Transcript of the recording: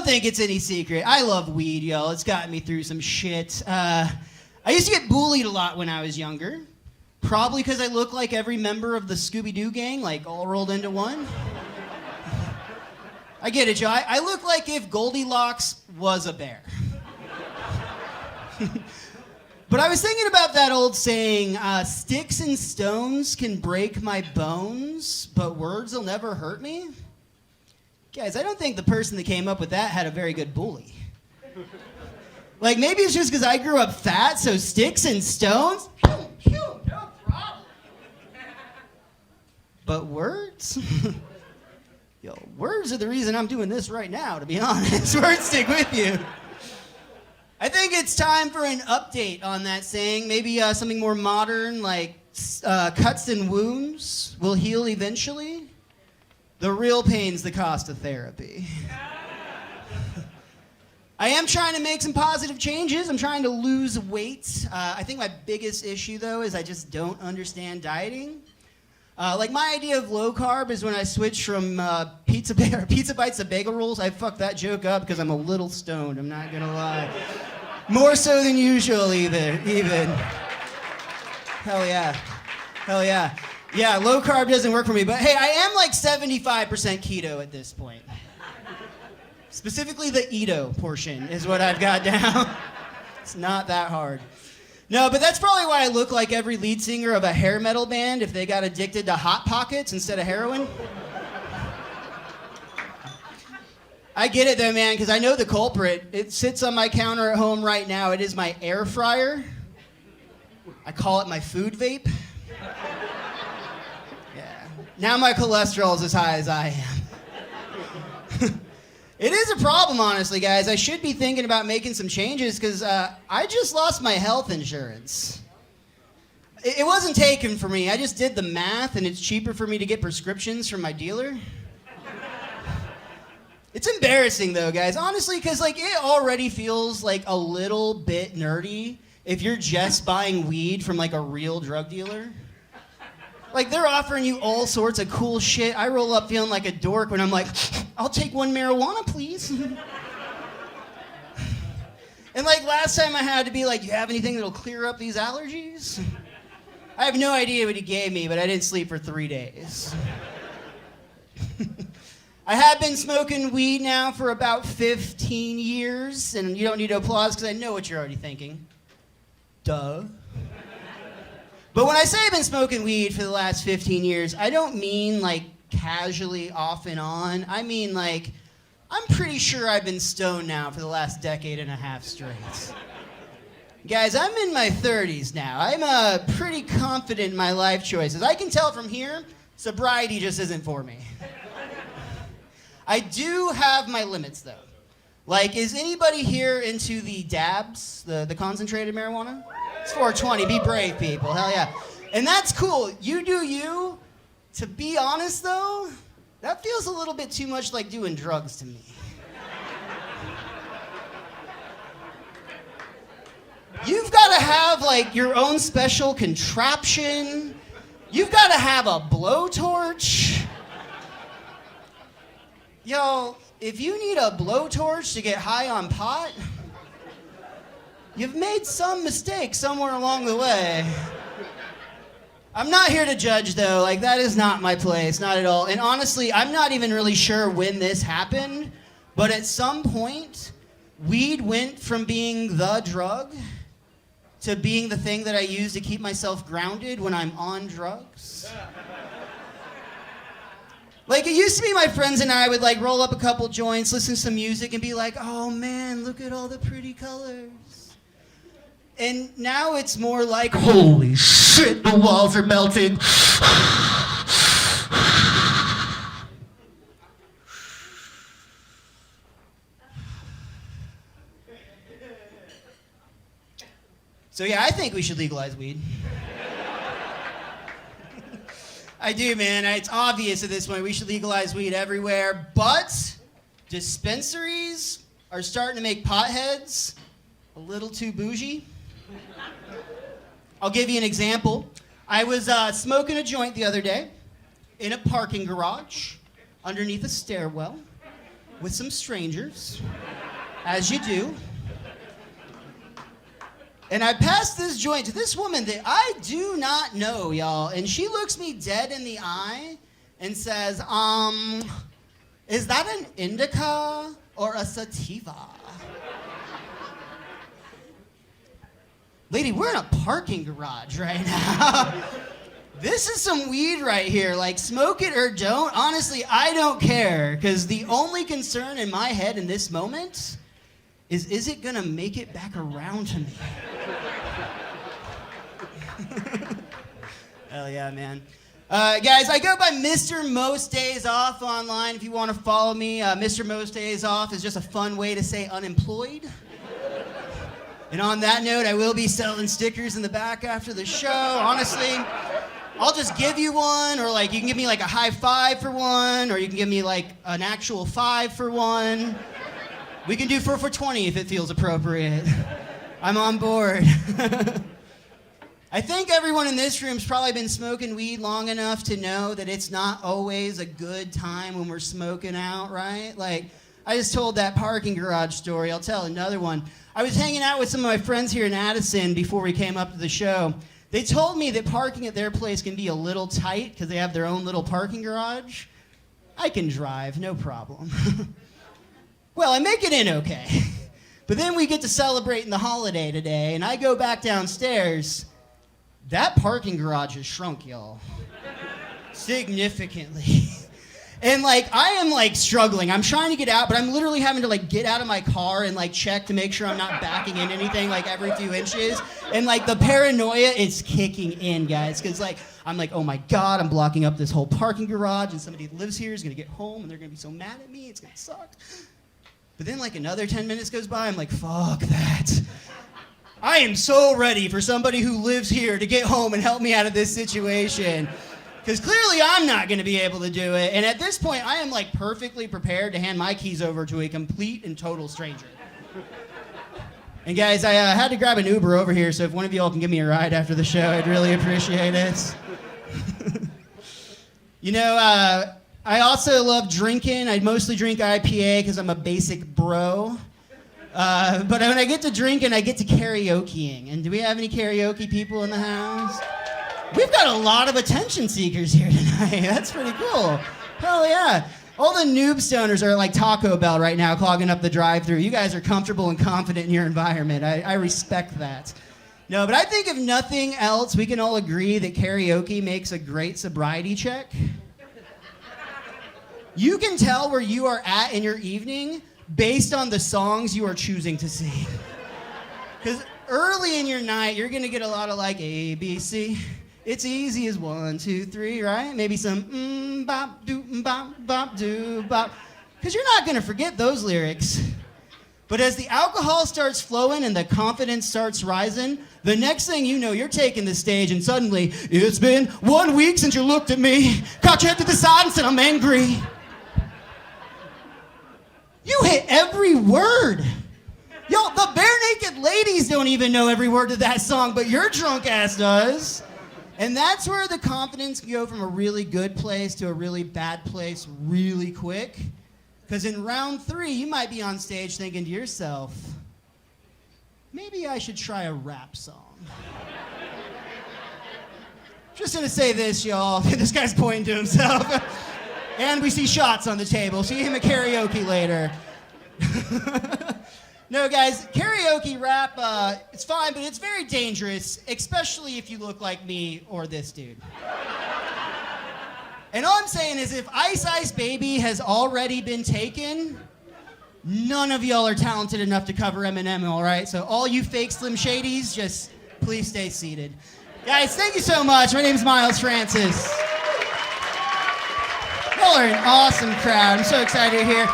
don't think it's any secret. I love weed, yo. It's gotten me through some shit. I used to get bullied a lot when I was younger. Probably because I look like every member of the Scooby-Doo gang, like all rolled into one. I get it, Joe. I look like if Goldilocks was a bear. But I was thinking about that old saying, sticks and stones can break my bones, but words will never hurt me. Guys, I don't think the person that came up with that had a very good bully. Like, maybe it's just because I grew up fat, so sticks and stones? No problem. But words? Yo, words are the reason I'm doing this right now, to be honest. Words stick with you. I think it's time for an update on that saying. Maybe something more modern, like cuts and wounds will heal eventually. The real pain's the cost of therapy. I am trying to make some positive changes. I'm trying to lose weight. I think my biggest issue, though, is I just don't understand dieting. Like, my idea of low carb is when I switch from pizza bites to bagel rolls. I fucked that joke up because I'm a little stoned, I'm not gonna lie. More so than usual, even. Hell yeah. Yeah, low carb doesn't work for me, but hey, I am like 75% keto at this point. Specifically the Edo portion is what I've got down. It's not that hard. No, but that's probably why I look like every lead singer of a hair metal band if they got addicted to Hot Pockets instead of heroin. I get it though, man, because I know the culprit. It sits on my counter at home right now. It is my air fryer. I call it my food vape. Yeah. Now my cholesterol is as high as I am. It is a problem, honestly, guys. I should be thinking about making some changes because I just lost my health insurance. It wasn't taken for me. I just did the math, and it's cheaper for me to get prescriptions from my dealer. It's embarrassing, though, guys, honestly, because like it already feels like a little bit nerdy if you're just buying weed from like a real drug dealer. Like, they're offering you all sorts of cool shit. I roll up feeling like a dork when I'm like, I'll take one marijuana, please. And like last time I had to be like, you have anything that'll clear up these allergies? I have no idea what he gave me, but I didn't sleep for 3 days. I have been smoking weed now for about 15 years, and you don't need to applause because I know what you're already thinking. Duh. But when I say I've been smoking weed for the last 15 years, I don't mean like casually off and on. I mean like, I'm pretty sure I've been stoned now for the last decade and a half straight. Guys, I'm in my 30s now. I'm pretty confident in my life choices. I can tell from here, sobriety just isn't for me. I do have my limits though. Like, is anybody here into the dabs, the concentrated marijuana? It's 420, be brave, people, hell yeah. And that's cool, you do you. To be honest though, that feels a little bit too much like doing drugs to me. You've gotta have like your own special contraption. You've gotta have a blowtorch. Yo, if you need a blowtorch to get high on pot, you've made some mistake somewhere along the way. I'm not here to judge, though. Like, that is not my place, not at all. And honestly, I'm not even really sure when this happened, but at some point, weed went from being the drug to being the thing that I use to keep myself grounded when I'm on drugs. Like, it used to be my friends and I would, like, roll up a couple joints, listen to some music, and be like, oh, man, look at all the pretty colors. And now it's more like, holy shit, the walls are melting. So yeah, I think we should legalize weed. I do, man. It's obvious at this point we should legalize weed everywhere, but dispensaries are starting to make potheads a little too bougie. I'll give you an example. I was smoking a joint the other day in a parking garage underneath a stairwell. with some strangers, as you do. And I passed this joint to this woman that I do not know, y'all. And she looks me dead in the eye and says, is that an indica or a sativa? Lady, we're in a parking garage right now. This is some weed right here. Like, smoke it or don't. Honestly, I don't care. Because the only concern in my head in this moment is it gonna make it back around to me? Hell yeah, man. Guys, I go by Mr. Most Days Off online if you want to follow me. Mr. Most Days Off is just a fun way to say unemployed. And on that note, I will be selling stickers in the back after the show. Honestly, I'll just give you one, or like you can give me like a high five for one, or you can give me like an actual 5 for one. We can do 4 for 20 if it feels appropriate. I'm on board. I think everyone in this room's probably been smoking weed long enough to know that it's not always a good time when we're smoking out, right? Like, I just told that parking garage story. I'll tell another one. I was hanging out with some of my friends here in Addison before we came up to the show. They told me that parking at their place can be a little tight because they have their own little parking garage. I can drive, no problem. Well, I make it in okay. But then we get to celebrating the holiday today, and I go back downstairs. That parking garage has shrunk, y'all. Significantly. And like, I am like struggling. I'm trying to get out, but I'm literally having to like get out of my car and like check to make sure I'm not backing in anything like every few inches. And like the paranoia is kicking in, guys. Cause like, I'm like, oh my God, I'm blocking up this whole parking garage and somebody that lives here is gonna get home and they're gonna be so mad at me, it's gonna suck. But then like another 10 minutes goes by, I'm like, fuck that. I am so ready for somebody who lives here to get home and help me out of this situation. Because clearly I'm not going to be able to do it. And at this point, I am like perfectly prepared to hand my keys over to a complete and total stranger. And guys, I had to grab an Uber over here, so if one of you all can give me a ride after the show, I'd really appreciate it. You know, I also love drinking. I mostly drink IPA because I'm a basic bro. But when I get to drinking, I get to karaokeing. And do we have any karaoke people in the house? We've got a lot of attention seekers here tonight. That's pretty cool. Hell yeah. All the noob stoners are like Taco Bell right now, clogging up the drive-thru. You guys are comfortable and confident in your environment. I respect that. No, but I think if nothing else, we can all agree that karaoke makes a great sobriety check. You can tell where you are at in your evening based on the songs you are choosing to sing. Because early in your night, you're going to get a lot of like A, B, C. It's easy as 1, 2, 3, right? Maybe some bop, doo, bop, bop, doo, bop. Because you're not going to forget those lyrics. But as the alcohol starts flowing and the confidence starts rising, the next thing you know, you're taking the stage and suddenly, it's been 1 week since you looked at me, caught your head to the side and said, I'm angry. You hit every word. Yo, the Bare Naked Ladies don't even know every word to that song, but your drunk ass does. And that's where the confidence can go from a really good place to a really bad place really quick. Because in round 3, you might be on stage thinking to yourself, maybe I should try a rap song. Just gonna say this, y'all. This guy's pointing to himself. And we see shots on the table. See him at karaoke later. No, guys, karaoke rap, it's fine, but it's very dangerous, especially if you look like me or this dude. And all I'm saying is if Ice Ice Baby has already been taken, none of y'all are talented enough to cover Eminem, all right? So all you fake Slim Shadys, just please stay seated. Guys, thank you so much. My name's Miles Francis. Y'all are an awesome crowd. I'm so excited you're here.